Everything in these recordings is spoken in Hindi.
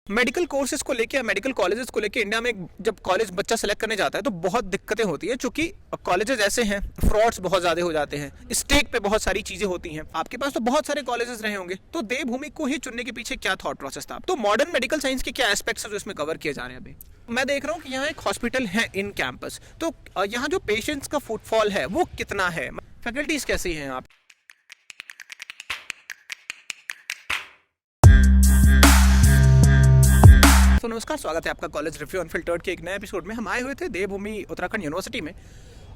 मेडिकल कोर्सेज को लेके या मेडिकल कॉलेजेस को लेके इंडिया में जब कॉलेज बच्चा सेलेक्ट करने जाता है तो बहुत दिक्कतें होती है, क्योंकि कॉलेजेस ऐसे हैं, फ्रॉड्स बहुत ज़्यादा हो जाते हैं, स्टेक पे बहुत सारी चीज़ें होती हैं। आपके पास तो बहुत सारे कॉलेजेस रहे होंगे, तो देवभूमि को ही चुनने के पीछे क्या थॉट प्रोसेस था? तो मॉडर्न मेडिकल साइंस के क्या एस्पेक्ट्स हैं जो इसमें कवर किए जा रहे हैं अभी? मैं देख रहा हूँ कि यहाँ एक हॉस्पिटल है इन कैंपस, तो यहाँ जो पेशेंट्स का फुटफॉल है वो कितना है, फैकल्टीज कैसी हैं आप? तो नमस्कार, स्वागत है आपका कॉलेज रिव्यू अनफिल्टर्ड के एक नए एपिसोड में। हम आए हुए थे देवभूमि उत्तराखंड यूनिवर्सिटी में,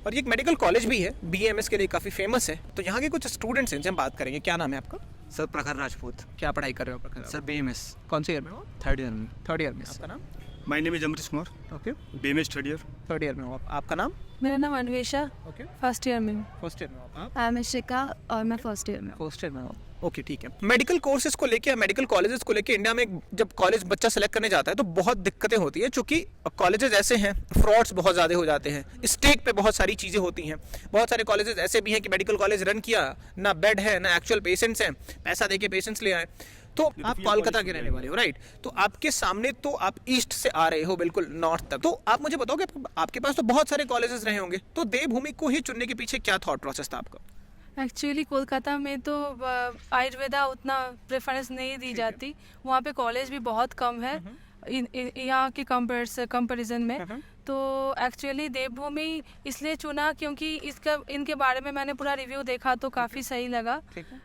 और ये एक मेडिकल कॉलेज भी है, बीएमएस के लिए काफ़ी फेमस है। तो यहाँ के कुछ स्टूडेंट्स हैं जिनसे हम बात करेंगे। क्या नाम है आपका? सर प्रखर राजपूत। क्या पढ़ाई कर रहे हो प्रखर? Sir BMS. कौन से ईयर में हो? थर्ड ईयर में। थर्ड ईयर में। आपका नाम? My name is Amrish Kumar. Okay, BMS third year. Third year में हो आप। आपका नाम? मेरा नाम अन्वेषा। ओके, फर्स्ट ईयर में हूँ। फर्स्ट ईयर में हो आप? आई एम शिका और मैं फर्स्ट ईयर में हूँ। फर्स्ट ईयर में हो। ओके, ठीक है। मेडिकल कोर्सेज को लेके या मेडिकल कॉलेजेस को लेके इंडिया में जब कॉलेज बच्चा सेलेक्ट करने जाता है तो बहुत दिक्कतें होती है, क्योंकि कॉलेजेस ऐसे हैं, फ्रॉड्स बहुत ज़्यादा हो जाते हैं, स्टेक पे बहुत सारी चीज़ें होती हैं। बहुत सारे कॉलेजेस ऐसे भी हैं कि मेडिकल कॉलेज रन किया, ना बेड है ना एक्चुअल पेशेंट्स हैं, पैसा दे के पेशेंट्स ले आए। तो आप कोलकाता के रहने वाले हो, राइट? तो आपके सामने तो आप ईस्ट से आ रहे हो, बिल्कुल नॉर्थ तक। तो आप मुझे बताओगे, आपके पास तो बहुत सारे कॉलेजेस रहे होंगे, तो देवभूमि को ही चुनने के पीछे क्या थॉट प्रोसेस था आपका? एक्चुअली कोलकाता में तो आयुर्वेदा उतना प्रेफरेंस नहीं दी जाती, वहाँ पे कॉलेज भी बहुत कम है यहाँ के कंपैरिजन में। तो एक्चुअली देवभूमि इसलिए चुना क्योंकि इनके बारे में मैंने पूरा रिव्यू देखा तो काफ़ी सही लगा।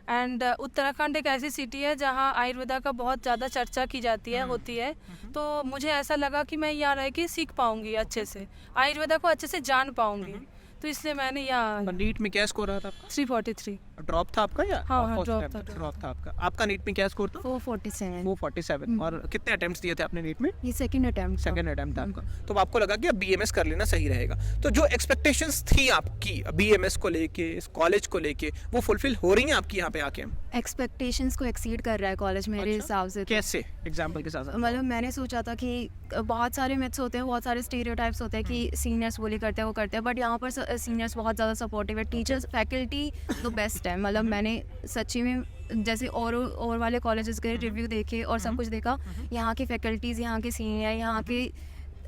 एंड उत्तराखंड एक ऐसी सिटी है जहाँ आयुर्वेदा का बहुत ज़्यादा चर्चा की जाती है, होती है। तो मुझे ऐसा लगा कि मैं यहाँ रह के सीख पाऊँगी, अच्छे से आयुर्वेदा को अच्छे से जान पाऊँगी, तो इसलिए मैंने यहाँ। नीट में क्या स्कोर रहा था आपका? 343। ड्रॉप था आपका या? हाँ, ड्रॉप था। ड्रॉप था आपका। आपका नीट में क्या स्कोर था? 447। 447। और कितने अटेम्प्ट्स दिए थे आपने नीट में? ये सेकंड अटेम्प्ट था आपका। तो आपको लगा कि अब बीएमएस कर लेना सही रहेगा। तो जो एक्सपेक्टेशंस थी आपकी बीएमएस को लेके, इस कॉलेज को लेके, वो फुलफिल हो रही हैं आपकी यहाँ पे आके? एक्सपेक्टेशंस को एक्सीड कर रहा है कॉलेज मेरे हिसाब से। कैसे? एग्जांपल के साथ। मतलब मैंने सोचा था कि बहुत सारे मिथ्स होते हैं, बहुत सारे स्टीरियोटाइप्स होते हैं कि सीनियर्स बुली करते हैं, वो करते हैं, बट यहाँ पर सीनियर्स बहुत ज़्यादा सपोर्टिव है, टीचर्स फैकल्टी तो बेस्ट है। मतलब मैंने सच्ची में जैसे और वाले कॉलेजेस के रिव्यू देखे और सब कुछ देखा, यहाँ की फैकल्टीज़, यहाँ के सीनियर, यहाँ के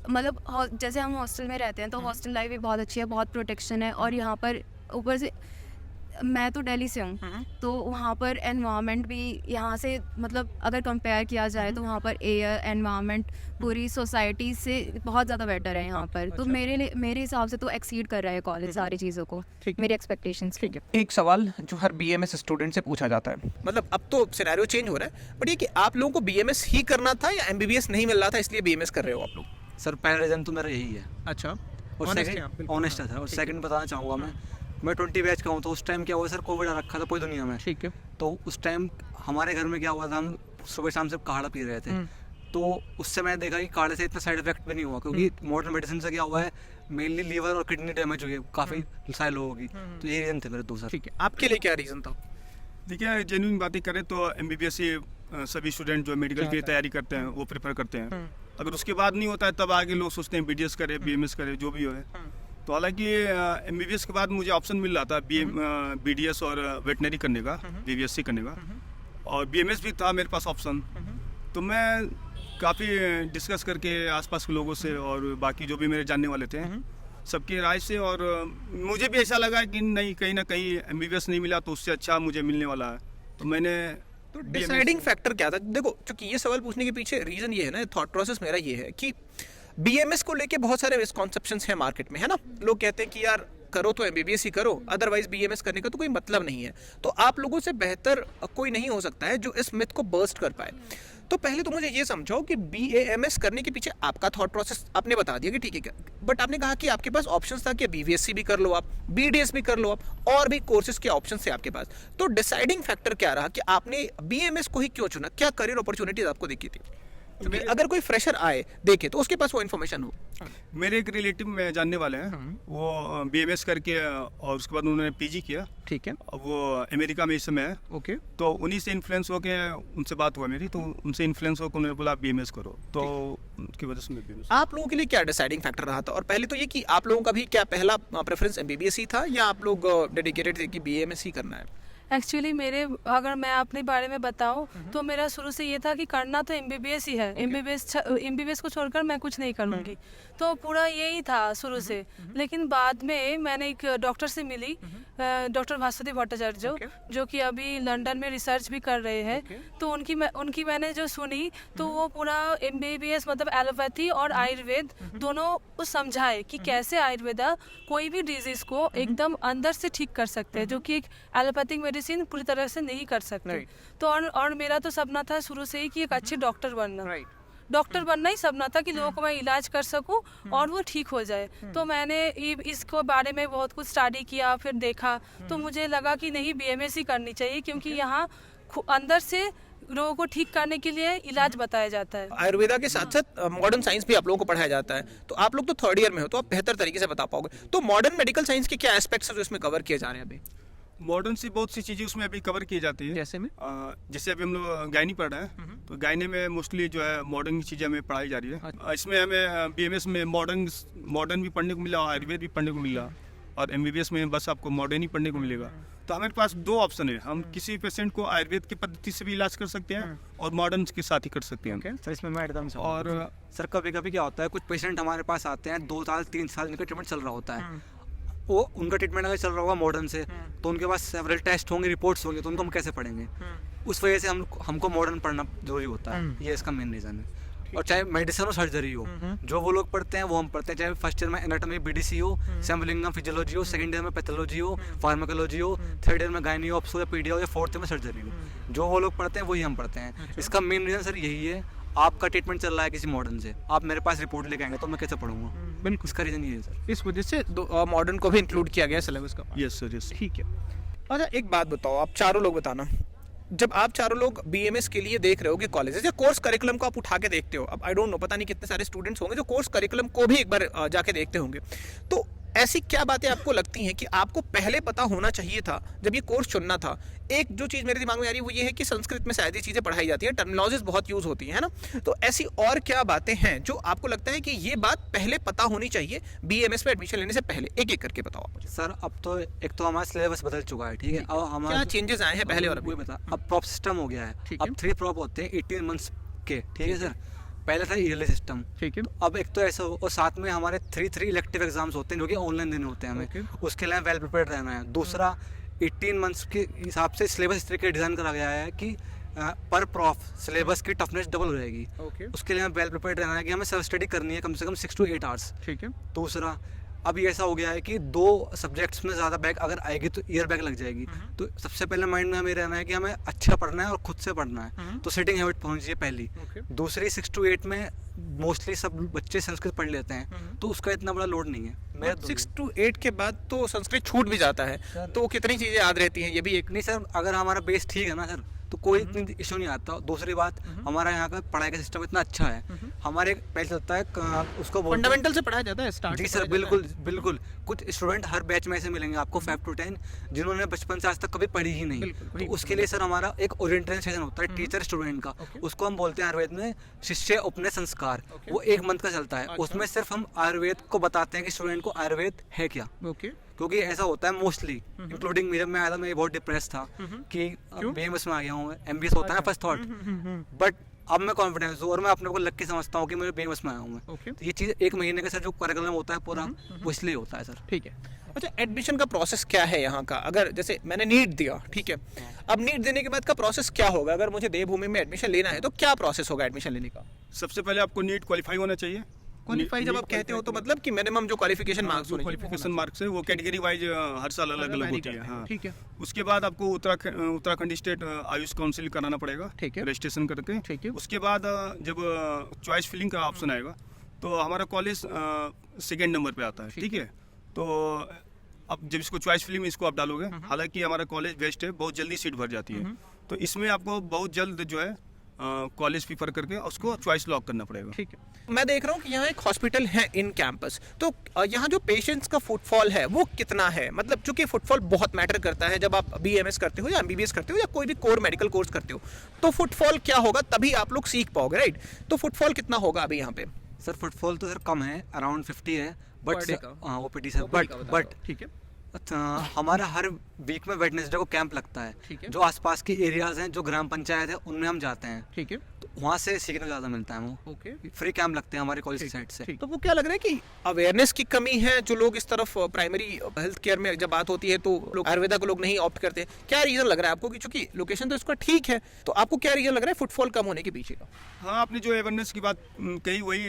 मतलब जैसे हम हॉस्टल में रहते हैं तो हॉस्टल लाइफ भी बहुत अच्छी है, बहुत प्रोटेक्शन है। और यहाँ पर ऊपर से मैं तो दिल्ली से हूँ, तो वहाँ पर एनवायरनमेंट भी यहाँ से मतलब अगर कंपेयर किया जाए तो वहाँ पर एयर एनवायरनमेंट पूरी सोसाइटी से बहुत ज़्यादा बेटर है यहाँ पर। तो मेरे हिसाब से तो एक्सीड कर रहा है कॉलेज सारी चीज़ों को, मेरी एक्सपेक्टेशंस। ठीक है। एक सवाल जो हर बीएमएस स्टूडेंट से पूछा जाता है, मतलब अब तो सिनेरियो चेंज हो रहा है, बट ये कि आप लोगों को बीएमएस ही करना था या एमबीबीएस नहीं मिल रहा था इसलिए बीएमएस कर रहे हो आप लोग? सर पहला रीज़न तो मेरा यही है। अच्छा, और सेकंड ऑनेस्ट है। और सेकंड बताना चाहूँगा मैं 20 बैच का हूँ, तो उस टाइम क्या हुआ सर, कोविड आ रखा था पूरी दुनिया में। ठीक है। तो उस टाइम हमारे घर में क्या हुआ था, हम सुबह शाम से काढ़ा पी रहे थे। तो उससे मैंने देखा कि काढ़े से इतना साइड इफेक्ट भी नहीं हुआ, क्योंकि मॉडर्न मेडिसिन से क्या हुआ है, मेनली लीवर और किडनी डैमेज हुई है काफ़ी सारे लोगों की। तो ये रीज़न थे मेरे दो सर। ठीक है, आपके लिए क्या रीज़न था? देखिए, जेन्युइन बातें करें तो एमबीबीएस ही सभी स्टूडेंट जो मेडिकल की तैयारी करते हैं वो प्रेफर करते हैं। अगर उसके बाद नहीं होता है तब आगे लोग सोचते हैं बीडीएस करे, बीएमएस करे, जो भी हो है। तो हालांकि एमबीबीएस के बाद मुझे ऑप्शन मिल रहा था बीडीएस और वेटनरी करने का, बीबीएससी करने का, और बीएमएस भी था मेरे पास ऑप्शन। तो मैं काफ़ी डिस्कस करके आसपास के लोगों से और बाकी जो भी मेरे जानने वाले थे सबकी राय से, और मुझे भी ऐसा लगा कि नहीं, कहीं ना कहीं एमबीबीएस नहीं मिला तो उससे अच्छा मुझे मिलने वाला है, तो मैंने। तो डिसाइडिंग फैक्टर क्या था? देखो, क्योंकि ये सवाल पूछने के पीछे रीज़न ये है ना, थॉट प्रोसेस मेरा ये है कि बीएमएस को लेके बहुत सारे मिसकॉन्सेप्शंस हैं मार्केट में, है ना। लोग कहते हैं कि यार करो तो एमबीबीएस ही करो, अदरवाइज बीएमएस करने का तो कोई मतलब नहीं है। तो आप लोगों से बेहतर कोई नहीं हो सकता है जो इस मिथ को बर्स्ट कर पाए। तो पहले तो मुझे ये समझाओ कि बीएएमएस करने के पीछे आपका थॉट प्रोसेस आपने बता दिया कि ठीक है, बट आपने कहा कि आपके पास ऑप्शंस था कि बीवीएससी भी कर लो आप, बीडीएस भी कर लो आप, और भी कोर्सेज के ऑप्शंस थे आपके पास। तो डिसाइडिंग फैक्टर क्या रहा कि आपने बीएमएस को ही क्यों चुना? क्या करियर अपॉर्चुनिटीज आपको दिखी थी? तो अगर कोई फ्रेशर आए देखे तो उसके पास वो इन्फॉर्मेशन हो। मेरे एक रिलेटिव में जानने वाले हैं, वो बीएमएस करके और उसके बाद उन्होंने पीजी किया। ठीक है। वो अमेरिका में इस समय है। ओके। तो उन्हीं से इन्फ्लुएंस होके उनसे बात हुआ मेरी, तो उनसे इन्फ्लुएंस होकर उन्होंने बोला बीएमएस करो, तो उनकी वजह से मैं बीएमएस। आप लोगों के लिए क्या डिसाइडिंग फैक्टर रहा था? और पहले तो ये कि आप लोगों का भी क्या पहला प्रेफरेंस एमबीबीएस ही था या आप लोग डेडिकेटेड थे कि बीएमएस ही करना है? एक्चुअली मेरे अगर मैं अपने बारे में बताऊं तो मेरा शुरू से ये था कि करना तो एमबीबीएस ही है, एमबीबीएस को छोड़कर मैं कुछ नहीं करूँगी, तो पूरा यही था शुरू से। लेकिन बाद में मैंने एक डॉक्टर से मिली, डॉक्टर भास्वती भट्टाचार्य, जो कि अभी लंदन में रिसर्च भी कर रहे हैं। तो उनकी मैंने जो सुनी तो वो पूरा एमबीबीएस मतलब एलोपैथी और आयुर्वेद दोनों को समझाए कि कैसे आयुर्वेदा कोई भी डिजीज को एकदम अंदर से ठीक कर सकते हैं, जो कि एक एलोपैथिक मेडिसिन पूरी तरह से नहीं कर सकते। तो और मेरा तो सपना था शुरू से ही कि एक अच्छे डॉक्टर बनना, डॉक्टर बनना ही सपना था कि लोगों को मैं इलाज कर सकूं और वो ठीक हो जाए। तो मैंने इसको बारे में बहुत कुछ स्टडी किया, फिर देखा, तो मुझे लगा कि नहीं बीएमएस ही करनी चाहिए, क्योंकि यहाँ अंदर से लोगों को ठीक करने के लिए इलाज बताया जाता है। आयुर्वेदा के साथ साथ मॉडर्न साइंस भी आप लोगों को पढ़ाया जाता है, तो आप लोग तो थर्ड ईयर में हो, तो आप बेहतर तरीके से बता पाओगे। तो मॉडर्न मेडिकल साइंस के क्या एस्पेक्ट्स हैं जो इसमें कवर किए जा रहे हैं अभी? मॉडर्न सी बहुत सी चीज़ें उसमें अभी कवर की जाती है। जैसे में जैसे अभी हम लोग गायनी पढ़ रहे हैं, तो गायनी में मोस्टली जो है मॉडर्न चीज़ें हमें पढ़ाई जा रही है। इसमें हमें बीएमएस में मॉडर्न भी पढ़ने को मिला, आयुर्वेद भी पढ़ने को मिला, और एमबीबीएस में बस आपको मॉडर्न ही पढ़ने को मिलेगा। तो हमारे पास दो ऑप्शन है, हम किसी पेशेंट को आयुर्वेद की पद्धति से भी इलाज कर सकते हैं और मॉडर्न के साथ ही कर सकते हैं। सर इसमें मैं एकदम से और सर कभी कभी क्या होता है, कुछ पेशेंट हमारे पास आते हैं 2 साल 3 साल इनका ट्रीटमेंट चल रहा होता है, वो उनका ट्रीटमेंट अगर चल रहा होगा मॉडर्न से, तो उनके पास सेवरल टेस्ट होंगे, रिपोर्ट्स होंगे, तो उनको हम कैसे पढ़ेंगे? उस वजह से हमको मॉडर्न पढ़ना जरूरी होता है, ये इसका मेन रीज़न है। और चाहे मेडिसिन हो सर्जरी हो, जो वो लोग पढ़ते हैं वो हम पढ़ते हैं, चाहे फर्स्ट ईयर में एनाटॉमी बीडीसी हो, सैम्पलिंगम फिजियोलॉजी हो, सेकंड ईयर में पैथोलॉजी हो, फार्माकोलॉजी हो, थर्ड ईयर में गायनी ऑप्स हो या पीडिया हो, या फोर्थ ईयर में सर्जरी हो, जो वो लोग पढ़ते हैं वही हम पढ़ते हैं। इसका मेन रीज़न सर यही है, आपका ट्रीटमेंट चल रहा है किसी मॉडर्न से, आप मेरे पास रिपोर्ट लेके आएंगे तो मैं कैसे पढ़ूंगा? बिल्कुल, इसका रीज़न ये है सर। इस वजह से मॉडर्न को भी इंक्लूड किया गया सिलेबस का। Yes sir, yes. ठीक है। अच्छा एक बात बताओ, आप चारों लोग बताना, जब आप चारों लोग बीएमएस के लिए देख रहे हो कि कॉलेजेस या कोर्स करिकुलम को आप उठा के देखते हो, अब आई डोंट नो, पता नहीं कितने सारे स्टूडेंट्स होंगे जो कोर्स करिकुलम को भी एक बार जाके देखते होंगे, तो ऐसी क्या बातें आपको लगती हैं कि आपको पहले पता होना चाहिए था जब ये कोर्स चुनना था? एक जो चीज़ मेरे दिमाग में आ रही है वो ये है कि संस्कृत में शायद ये चीज़ें पढ़ाई जाती हैं, टर्मिनोलॉजीज बहुत यूज़ होती है ना, तो ऐसी और क्या बातें हैं जो आपको लगता है कि ये बात पहले पता होनी चाहिए बीएमएस में एडमिशन लेने से पहले? एक एक करके बताओ आप मुझे। सर अब तो एक तो हमारा सिलेबस बदल चुका है, ठीक है, अब हमारा क्या चेंजेस आए हैं पहले और अभी? वही बता, अब प्रॉप सिस्टम हो गया है, ठीक है। अब 3 प्रॉप होते हैं 18 मंथ्स के, ठीक है सर, पहले था ईयरली सिस्टम, ठीक है। अब एक तो ऐसा और साथ में हमारे 3 इलेक्टिव एग्जाम्स होते हैं जो कि ऑनलाइन देने होते हैं हमें, उसके लिए वेल प्रिपेयर्ड रहना है। दूसरा 18 मंथ्स के हिसाब से सिलेबस इस तरीके डिज़ाइन करा गया है कि पर प्रॉफ सिलेबस की टफनेस डबल हो जाएगी। उसके लिए हमें वेल प्रिपेयर्ड रहना है कि हमें सेल्फ स्टडी करनी है कम से कम 6 to 8 आवर्स। ठीक है। दूसरा अभी ऐसा हो गया है कि 2 सब्जेक्ट्स में ज़्यादा बैक अगर आएगी तो ईयर बैक लग जाएगी, तो सबसे पहले माइंड में हमें रहना है कि हमें अच्छा पढ़ना है और खुद से पढ़ना है, तो सिटिंग हैबिट पहुंच चाहिए पहली। दूसरी 6 to 8 में मोस्टली सब बच्चे संस्कृत पढ़ लेते हैं, तो उसका इतना बड़ा लोड नहीं है। मैं 6 to 8 के बाद तो संस्कृत छूट भी जाता है, तो कितनी चीज़ें याद रहती हैं ये भी एक? नहीं सर, अगर हमारा बेस ठीक है ना सर तो कोई इतनी इशू नहीं आता। दूसरी बात, हमारा यहाँ का पढ़ाई का सिस्टम इतना अच्छा है, हमारे पहले चलता है उसको फंडामेंटल से पढ़ाया जाता है, स्टार्ट। जी सर, बिल्कुल बिल्कुल। कुछ स्टूडेंट हर बैच में ऐसे मिलेंगे आपको 5 to 10 जिन्होंने बचपन से आज तक कभी पढ़ी ही नहीं, तो उसके लिए सर हमारा एक ओरिएंटेशन सेशन होता है टीचर स्टूडेंट का, उसको हम बोलते हैं आयुर्वेद में शिष्य उपनय संस्कार। वो 1 मंथ का चलता है, उसमें सिर्फ हम आयुर्वेद को बताते हैं कि स्टूडेंट को आयुर्वेद है क्या। क्योंकि ऐसा होता है मोस्टली, इंक्लूडिंग जब मैं आया था मैं बहुत डिप्रेस था कि बीएमएस में आ गया हूँ, एमबीएस होता है फर्स्ट थॉट, बट अब मैं कॉन्फिडेंस हूँ और मैं अपने को लग के समझता हूँ कि मैं बीएमएस में आया हूँ मैं। तो ये चीज़ 1 महीने का सर जो करिकुलम होता है पूरा, वो इसलिए होता है सर। ठीक है। अच्छा, एडमिशन का प्रोसेस क्या है यहाँ का? अगर जैसे मैंने नीट दिया, ठीक है, अब नीट देने के बाद का प्रोसेस क्या होगा? अगर मुझे देवभूमि में एडमिशन लेना है तो क्या प्रोसेस होगा एडमिशन लेने का? सबसे पहले आपको नीट क्वालिफाई होना चाहिए। क्वालिफाई जब आप कहते हो तो मतलब कि मिनिमम जो क्वालिफिकेशन मार्क्स होने चाहिए। क्वालिफिकेशन मार्क्स है वो कैटेगरी वाइज हर साल अलग अलग होती है। हाँ, ठीक है। उसके बाद आपको उत्तराखंड स्टेट आयुष काउंसिल कराना पड़ेगा, ठीक है, रजिस्ट्रेशन करके। ठीक है। उसके बाद जब चॉइस फिलिंग का ऑप्शन आएगा तो हमारा कॉलेज 2nd नंबर पे आता है, ठीक है। तो अब जब इसको चॉइस फिलिंग में इसको आप डालोगे, हालांकि हमारा कॉलेज बेस्ट है, बहुत जल्दी सीट भर जाती है, तो इसमें आपको बहुत जल्द जो है कॉलेज प्रीफर करके उसको चॉइस लॉक करना पड़ेगा। ठीक है। मैं देख रहा हूँ कि यहाँ एक हॉस्पिटल है इन कैंपस, तो यहाँ जो पेशेंट्स का फुटफॉल है वो कितना है? मतलब चूंकि फुटफॉल बहुत मैटर करता है जब आप बीएमएस करते हो या एमबीबीएस करते हो या कोई भी कोर मेडिकल कोर्स करते हो, तो फुटफॉल क्या होगा तभी आप लोग सीख पाओगे, राइट? तो फुटफॉल कितना होगा अभी यहाँ पे? सर फुटफॉल तो सर कम है, अराउंड 50 है, बट Per day का? हाँ ओपीडी सर, बट ठीक है। अच्छा, हमारा हर वीक में वेडनेसडे को कैंप लगता ठीक है। है। जो आसपास के एरियाज हैं, जो ग्राम पंचायत है, उनमें हम जाते हैं। ठीक है, तो वहाँ से सीखने को ज़्यादा मिलता है। वो ओके, फ्री कैंप लगते हैं हमारे कॉलेज की साइड से। तो वो क्या लग रहा है कि अवेयरनेस की कमी है, जो लोग इस तरफ प्राइमरी हेल्थ केयर में जब बात होती है तो लोग आयुर्वेदा को लोग नहीं ऑप्ट करते। क्या रीजन लग रहा है आपको कि चूंकि लोकेशन तो इसका ठीक है, तो आपको क्या रीजन लग रहा है फुटफॉल कम होने के पीछे का? हाँ, आपने जो अवेयरनेस की बात कही वही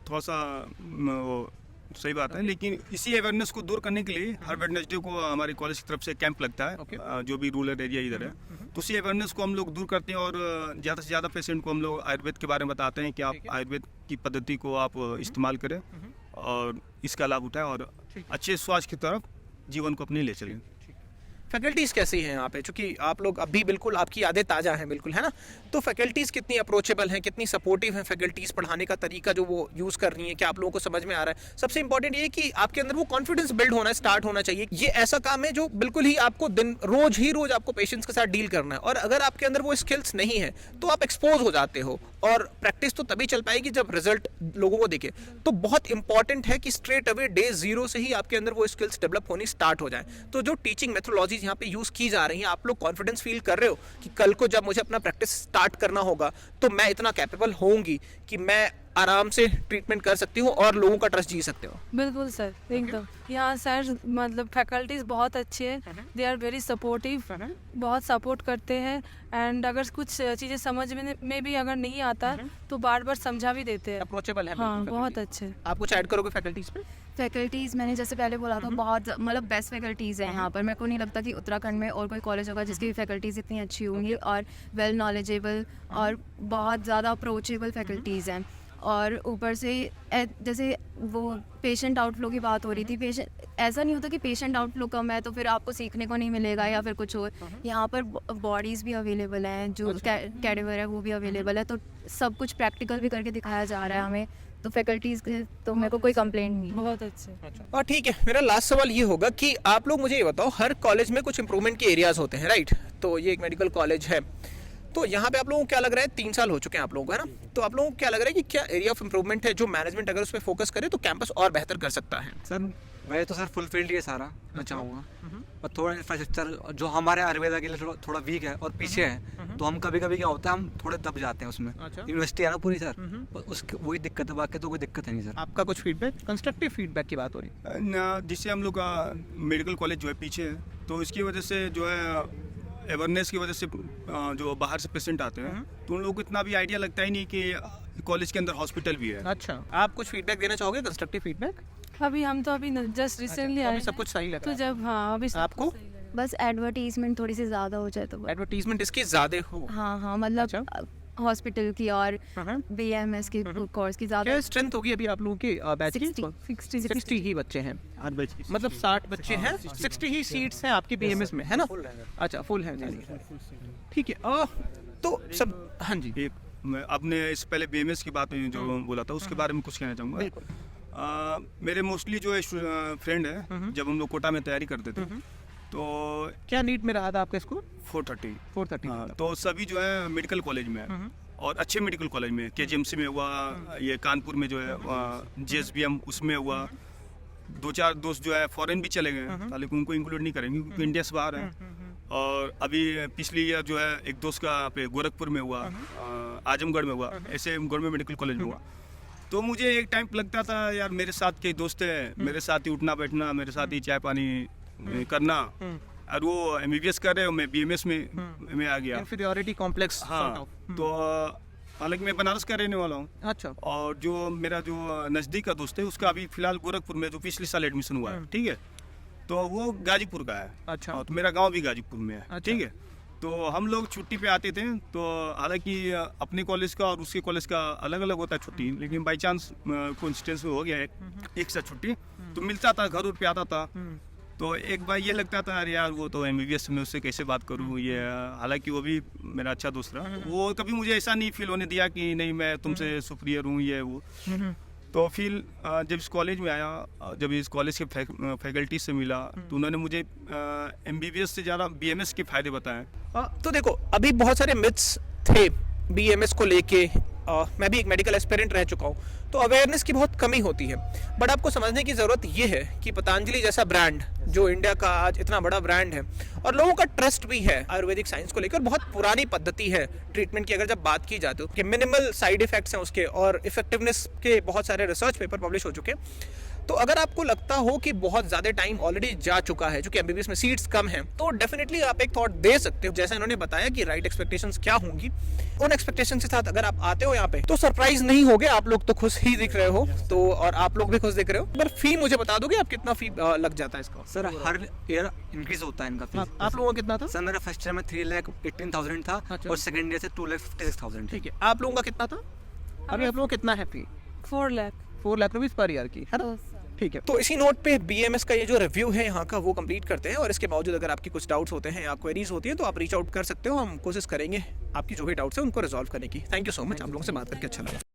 थोड़ा सा वो सही बात है, लेकिन इसी अवेयरनेस को दूर करने के लिए हर वेडनेसडे को हमारे कॉलेज की तरफ से कैंप लगता है। Okay. जो भी रूरल एरिया इधर है, तो उसी अवेयरनेस को हम लोग दूर करते हैं और ज़्यादा से ज़्यादा पेशेंट को हम लोग आयुर्वेद के बारे में बताते हैं कि आप ठीक है। आयुर्वेद की पद्धति को आप इस्तेमाल करें और इसका लाभ उठाएं और अच्छे स्वास्थ्य की तरफ जीवन को अपने ले चलें। फैकल्टीज़ कैसी हैं यहाँ पे? चूंकि आप लोग अभी बिल्कुल आपकी यादें ताज़ा हैं बिल्कुल, है ना? तो फैकल्टीज़ कितनी अप्रोचेबल हैं, कितनी सपोर्टिव हैं फैकल्टीज़? पढ़ाने का तरीका जो वो यूज़ कर रही हैं, क्या आप लोगों को समझ में आ रहा है? सबसे इंपॉर्टेंट ये है कि आपके अंदर वो कॉन्फिडेंस बिल्ड होना स्टार्ट होना चाहिए। ये ऐसा काम है जो बिल्कुल ही आपको रोज आपको पेशेंट्स के साथ डील करना है, और अगर आपके अंदर वो स्किल्स नहीं है तो आप एक्सपोज हो जाते हो, और प्रैक्टिस तो तभी चल पाएगी जब रिजल्ट लोगों को दिखे। तो बहुत इंपॉर्टेंट है कि स्ट्रेट अवे डे 0 से ही आपके अंदर वो स्किल्स डेवलप होनी स्टार्ट हो जाए। तो जो टीचिंग मेथोडोलॉजीज यहाँ पे यूज़ की जा रही हैं, आप लोग कॉन्फिडेंस फील कर रहे हो कि कल को जब मुझे अपना प्रैक्टिस स्टार्ट करना होगा तो मैं इतना कैपेबल होऊंगी कि मैं आराम से ट्रीटमेंट कर सकती हूँ और लोगों का ट्रस्ट जी सकते हो? बिल्कुल सर, एकदम। यहाँ सर मतलब फैकल्टीज बहुत अच्छे हैं, दे आर वेरी सपोर्टिव, बहुत सपोर्ट करते हैं। एंड अगर कुछ चीज़ें समझ में भी अगर नहीं आता तो बार बार समझा भी देते हैं। अप्रोचेबल है हाँ, बिल्कुल बहुत faculty। अच्छे। आप कुछ ऐड करोगे फैकल्टीज पे? फैकल्टीज़ मैंने जैसे पहले बोला था, बहुत मतलब बेस्ट फैकल्टीज़ हैं यहाँ पर। मेरे को नहीं लगता कि उत्तराखंड में और कोई कॉलेज होगा जिसकी फैकल्टीज़ इतनी अच्छी होंगी, और वेल नॉलेजेबल और बहुत ज़्यादा अप्रोचेबल फैकल्टीज़ हैं। और ऊपर से जैसे वो पेशेंट आउटफ्लो की बात हो रही थी, पेशेंट ऐसा नहीं होता कि पेशेंट आउटफ्लो कम है तो फिर आपको सीखने को नहीं मिलेगा या फिर कुछ और। यहाँ पर बॉडीज़ भी अवेलेबल हैं, जो कैडेवर है वो भी अवेलेबल है, तो सब कुछ प्रैक्टिकल भी करके दिखाया जा रहा है हमें। तो फैकल्टीज़ तो मेरे को कोई कंप्लेंट नहीं। बहुत अच्छे। और ठीक है, मेरा लास्ट सवाल ये होगा कि आप लोग मुझे ये बताओ, हर कॉलेज में कुछ इंप्रूवमेंट के एरियाज होते हैं, राइट? तो ये एक मेडिकल कॉलेज है, तो यहाँ पे आप लोगों को क्या लग रहा है, 3 साल हो चुके हैं आप लोगों को, है ना? तो आप लोगों को क्या लग रहा है कि क्या एरिया ऑफ इंप्रूवमेंट है जो मैनेजमेंट अगर उस पर फोकस करे तो कैंपस और बेहतर कर सकता है? सर वैसे तो सर फुलफिल्ड ही है सारा, मैं चाहूँगा, पर थोड़ा इंफ्रास्ट्रक्चर जो हमारे आयुर्वेदा के लिए थोड़ा वीक है और पीछे है, तो हम कभी कभी क्या होता है, हम थोड़े दब जाते हैं उसमें। अच्छा। यूनिवर्सिटी है ना पूरी सर, पर उसकी वही दिक्कत है, बाकी तो कोई दिक्कत है नहीं सर। आपका कुछ फीडबैक, कंस्ट्रक्टिव फीडबैक की बात हो रही है? जिससे हम लोग का मेडिकल कॉलेज जो है पीछे है, तो इसकी वजह से जो है अवेयरनेस की वजह से जो बाहर से पेशेंट आते हैं तो उन लोगों को इतना भी आइडिया लगता ही नहीं कि कॉलेज के अंदर हॉस्पिटल भी है। अच्छा, आप कुछ फीडबैक देना चाहोगे, कंस्ट्रक्टिव फीडबैक? अभी हम तो अभी जस्ट रिसेंटली आए, सब कुछ सही लग तो रहा है जब हाँ अभी सब आपको? कुछ सही लग बस एडवर्टीजमेंट थोड़ी सी ज़्यादा हो जाए तो बस। एडवर्टीजमेंट इसकी ज्यादा हो? हाँ मतलब अच्छा। हॉस्पिटल की और हाँ। BMS की कोर्स की ज़्यादा। क्या स्ट्रेंथ होगी अभी आप लोगों के बैच की? 60 ही बच्चे हैं, मतलब 60 बच्चे हैं, 60 ही सीट्स हैं आपकी BMS में, है ना? अच्छा, फुल है, ठीक है। तो सब, हाँ जी, एक आपने इस पहले BMS की बात में जो बोला था उसके बारे में कुछ कहना चाहूँगा। मेरे मोस्टली जो फ्रेंड है, जब हम लोग कोटा में तैयारी करते थे तो क्या नीट में रहा था आपका स्कोर? 430। 430। तो सभी जो है मेडिकल कॉलेज में है, और अच्छे मेडिकल कॉलेज में, KGMC में हुआ, ये कानपुर में जो है JSBM उसमें हुआ। 2-4 दोस्त जो है फॉरेन भी चले गए, लेकिन उनको इंक्लूड नहीं करेंगे क्योंकि इंडिया से बाहर है। और अभी पिछली ईयर जो है एक दोस्त का पे गोरखपुर में हुआ, आजमगढ़ में हुआ, ऐसे गवर्नमेंट मेडिकल कॉलेज में हुआ। तो मुझे एक टाइम लगता था यार मेरे साथ के दोस्त हैं, मेरे साथ ही उठना बैठना, मेरे साथ ही चाय पानी करना, और वो MBBS कर रहे हो, मैं BMS में आ गया। Inferiority complex. हाँ, तो हालांकि मैं बनारस का रहने वाला हूँ, अच्छा। और जो मेरा जो नज़दीक का दोस्त है उसका अभी फिलहाल गोरखपुर में जो पिछले साल एडमिशन हुआ है, ठीक है, तो वो गाजीपुर का है। अच्छा। तो मेरा गांव भी गाजीपुर में है, अच्छा। ठीक है। तो हम लोग छुट्टी पे आते थे, तो हालांकि अपने कॉलेज का और उसके कॉलेज का अलग अलग होता है छुट्टी, लेकिन बाई चांस कोइंसिडेंस हो गया एक साथ छुट्टी, तो मिलता था, घर पे आता था। तो एक बार ये लगता था अरे यार वो तो MBBS में, उससे कैसे बात करूँ, ये हालांकि वो भी मेरा अच्छा दोस्त रहा, वो कभी मुझे ऐसा नहीं फील होने दिया कि नहीं मैं तुमसे सुपीरियर हूँ ये वो। तो फिर जब इस कॉलेज में आया, जब इस कॉलेज के फैकल्टी से मिला, तो उन्होंने मुझे MBBS से ज़्यादा BMS के फ़ायदे बताए। तो देखो, अभी बहुत सारे मिथ्स थे BMS को लेके, मैं भी एक मेडिकल एस्पिरेंट रह चुका हूँ, तो अवेयरनेस की बहुत कमी होती है। बट आपको समझने की ज़रूरत ये है कि पतंजलि जैसा ब्रांड जो इंडिया का आज इतना बड़ा ब्रांड है और लोगों का ट्रस्ट भी है आयुर्वेदिक साइंस को लेकर, बहुत पुरानी पद्धति है ट्रीटमेंट की। अगर जब बात की जाती है कि मिनिमल साइड इफेक्ट्स हैं उसके और इफेक्टिवनेस के बहुत सारे रिसर्च पेपर पब्लिश हो चुके हैं। तो अगर आपको लगता हो कि बहुत ज़्यादा टाइम ऑलरेडी जा चुका है, चूंकि एमबीबीएस में सीट्स कम हैं, तो डेफिनेटली आप एक थॉट दे सकते हो। जैसा इन्होंने बताया कि राइट एक्सपेक्टेशंस क्या होंगी, उन एक्सपेक्टेशंस के साथ अगर आप आते हो यहाँ पे तो सरप्राइज नहीं होगे। आप लोग तो खुश ही दिख रहे हो, तो और आप लोग भी खुश दिख रहे हो। पर फी मुझे बता दोगे आप कितना फी लग जाता है इसका? सर हर ईयर इंक्रीज होता है इनका फीस। आप लोगों का कितना था? सर मेरा फर्स्ट ईयर में 3,18,000 था अच्छा। और सेकंड ईयर से 2,56,000। ठीक है, आप लोगों का कितना था? अभी आप लोगों का कितना है फी? 4 lakh. 4 lakh rupees per year की, है ना? ठीक है, तो इसी नोट पे बीएमएस का ये जो रिव्यू है यहाँ का वो कंप्लीट करते हैं। और इसके बावजूद अगर आपकी कुछ डाउट्स होते हैं या क्वेरीज होती है तो आप रीच आउट कर सकते हो। हम कोशिश करेंगे आपकी जो भी डाउट्स है उनको रिजॉल्व करने की। थैंक यू सो मच, आप लोगों से बात करके अच्छा लगा।